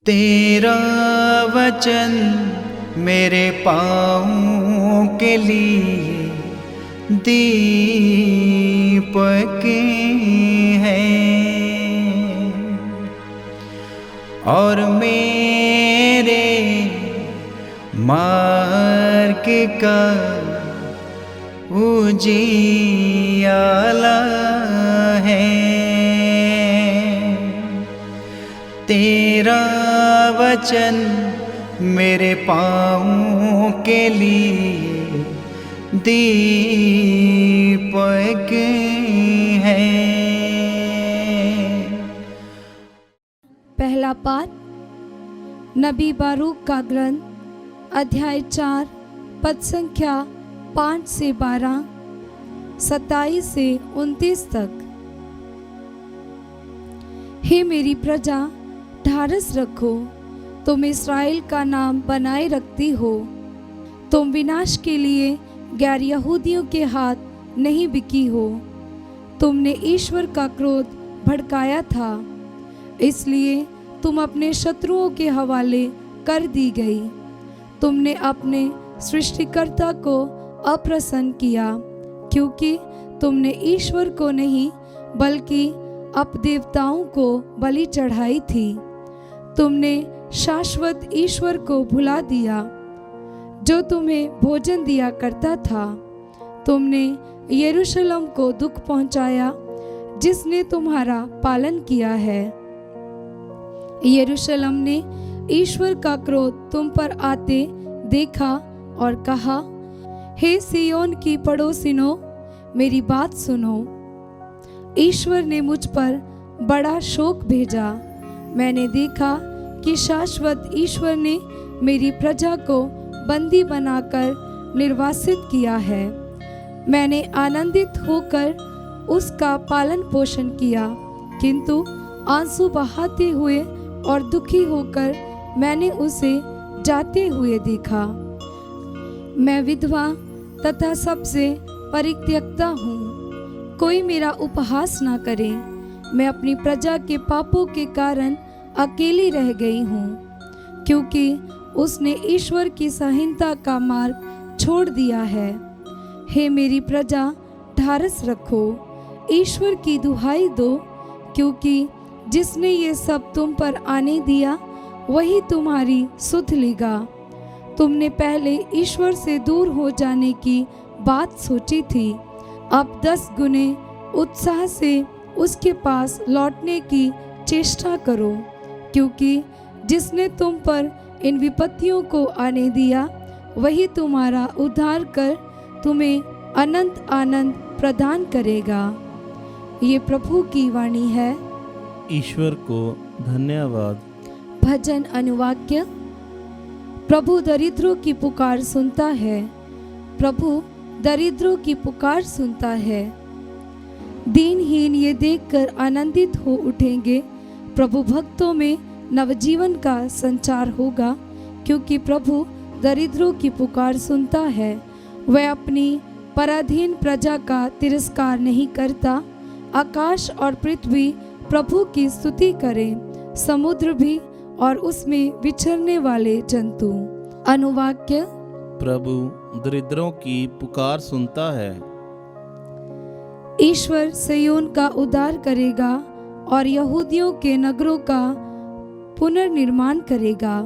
तेरा वचन मेरे पाँवों के लिए दीपक है और मेरे मार्ग का उजियाला है। तेरा वचन मेरे पाँवों के लिए दीपक है। पहला पाठ नबी बारूक का ग्रंथ अध्याय 4 पद संख्या 5 से 12, 27 से 29 तक। हे मेरी प्रजा, ढारस रखो, तुम इस्राएल का नाम बनाए रखती हो। तुम विनाश के लिए गैर यहूदियों के हाथ नहीं बिकी हो। तुमने ईश्वर का क्रोध भड़काया था, इसलिए तुम अपने शत्रुओं के हवाले कर दी गई। तुमने अपने सृष्टिकर्ता को अप्रसन्न किया, क्योंकि तुमने ईश्वर को नहीं बल्कि अपदेवताओं को बलि चढ़ाई थी। तुमने शाश्वत ईश्वर को भुला दिया, जो तुम्हें भोजन दिया करता था। तुमने यरूशलेम को दुख पहुंचाया, जिसने तुम्हारा पालन किया है। यरूशलेम ने ईश्वर का क्रोध तुम पर आते देखा और कहा, हे सियोन की पड़ोसिनों, मेरी बात सुनो। ईश्वर ने मुझ पर बड़ा शोक भेजा। मैंने देखा कि शाश्वत ईश्वर ने मेरी प्रजा को बंदी बनाकर निर्वासित किया है। मैंने आनंदित होकर उसका पालन पोषण किया, किंतु आंसू बहाते हुए और दुखी होकर मैंने उसे जाते हुए देखा। मैं विधवा तथा सबसे परित्यक्ता हूँ, कोई मेरा उपहास ना करे। मैं अपनी प्रजा के पापों के कारण अकेली रह गई हूँ, क्योंकि उसने ईश्वर की संहिता का मार्ग छोड़ दिया है। हे मेरी प्रजा, ढारस रखो, ईश्वर की दुहाई दो, क्योंकि जिसने ये सब तुम पर आने दिया वही तुम्हारी सुध लेगा। तुमने पहले ईश्वर से दूर हो जाने की बात सोची थी, अब 10 गुने उत्साह से उसके पास लौटने की चेष्टा करो, क्योंकि जिसने तुम पर इन विपत्तियों को आने दिया वही तुम्हारा उद्धार कर तुम्हें अनंत आनंद प्रदान करेगा। ये प्रभु की वाणी है। ईश्वर को धन्यवाद। भजन अनुवाक्य। प्रभु दरिद्रों की पुकार सुनता है, प्रभु दरिद्रों की पुकार सुनता है। दीनहीन ये देखकर आनंदित हो उठेंगे। प्रभु भक्तों में नवजीवन का संचार होगा, क्योंकि प्रभु दरिद्रों की पुकार सुनता है। वह अपनी पराधीन प्रजा का तिरस्कार नहीं करता। आकाश और पृथ्वी प्रभु की स्तुति करें, समुद्र भी और उसमें विचरने वाले जंतु। अनुवाक्य। प्रभु दरिद्रों की पुकार सुनता है। ईश्वर सिय्योन का उद्धार करेगा और यहूदियों के नगरों का पुनर्निर्माण करेगा।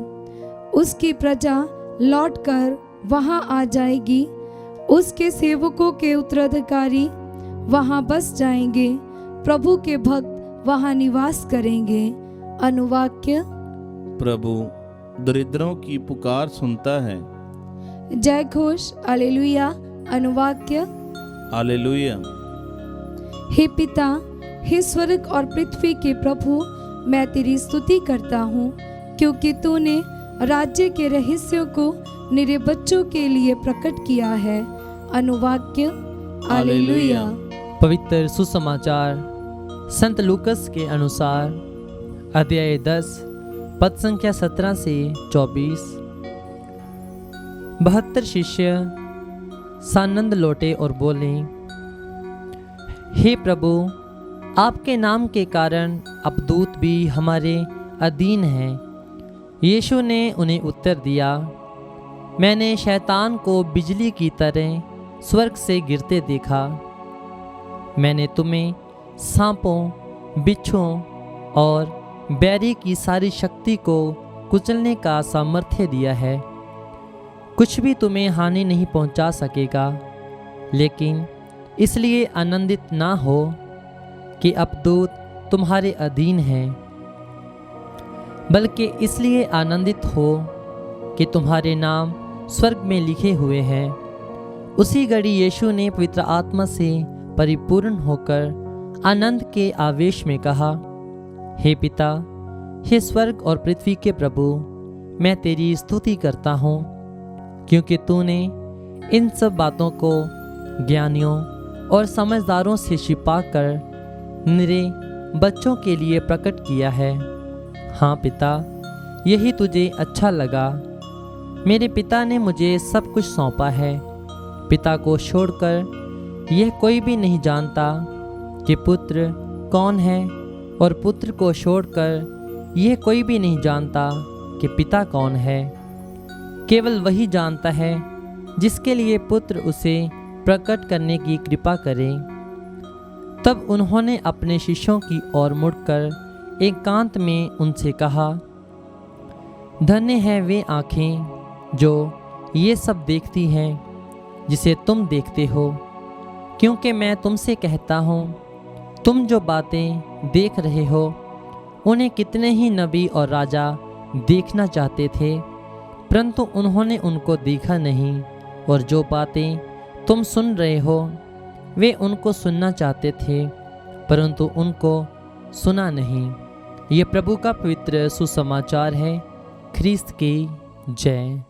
उसकी प्रजा लौटकर वहां आ जाएगी, उसके सेवकों के उत्तराधिकारी वहां बस जाएंगे, प्रभु के भक्त वहां निवास करेंगे। अनुवाक्य। प्रभु दरिद्रों की पुकार सुनता है। जय घोष हालेलुया। अनुवाक्य। हालेलुया। हे पिता, हे स्वर्ग और पृथ्वी के प्रभु, मैं तेरी स्तुति करता हूँ, क्योंकि तूने राज्य के रहस्यों को निरे बच्चों के लिए प्रकट किया है। अनुवाक्य। हालेलुया। पवित्र सुसमाचार संत लूकस के अनुसार अध्याय 10 पद संख्या 17 से 24। 72 शिष्य सानंद लौटे और बोले, हे प्रभु, आपके नाम के कारण अब दूत भी हमारे अधीन हैं। यीशु ने उन्हें उत्तर दिया, मैंने शैतान को बिजली की तरह स्वर्ग से गिरते देखा। मैंने तुम्हें सांपों, बिच्छुओं और बैरी की सारी शक्ति को कुचलने का सामर्थ्य दिया है। कुछ भी तुम्हें हानि नहीं पहुंचा सकेगा। लेकिन इसलिए आनंदित ना हो कि अब दूत तुम्हारे अधीन हैं, बल्कि इसलिए आनंदित हो कि तुम्हारे नाम स्वर्ग में लिखे हुए हैं। उसी घड़ी यीशु ने पवित्र आत्मा से परिपूर्ण होकर आनंद के आवेश में कहा, हे पिता, हे स्वर्ग और पृथ्वी के प्रभु, मैं तेरी स्तुति करता हूँ, क्योंकि तूने इन सब बातों को ज्ञानियों और समझदारों से छिपाकर निरे बच्चों के लिए प्रकट किया है। हाँ पिता, यही तुझे अच्छा लगा। मेरे पिता ने मुझे सब कुछ सौंपा है। पिता को छोड़कर यह कोई भी नहीं जानता कि पुत्र कौन है, और पुत्र को छोड़कर यह कोई भी नहीं जानता कि पिता कौन है। केवल वही जानता है जिसके लिए पुत्र उसे प्रकट करने की कृपा करे। तब उन्होंने अपने शिष्यों की ओर मुड़कर एकांत में उनसे कहा, धन्य है वे आँखें जो ये सब देखती हैं जिसे तुम देखते हो, क्योंकि मैं तुमसे कहता हूँ, तुम जो बातें देख रहे हो उन्हें कितने ही नबी और राजा देखना चाहते थे, परंतु उन्होंने उनको देखा नहीं। और जो बातें तुम सुन रहे हो वे उनको सुनना चाहते थे, परंतु उनको सुना नहीं। ये प्रभु का पवित्र सुसमाचार है। ख्रीस्त की जय।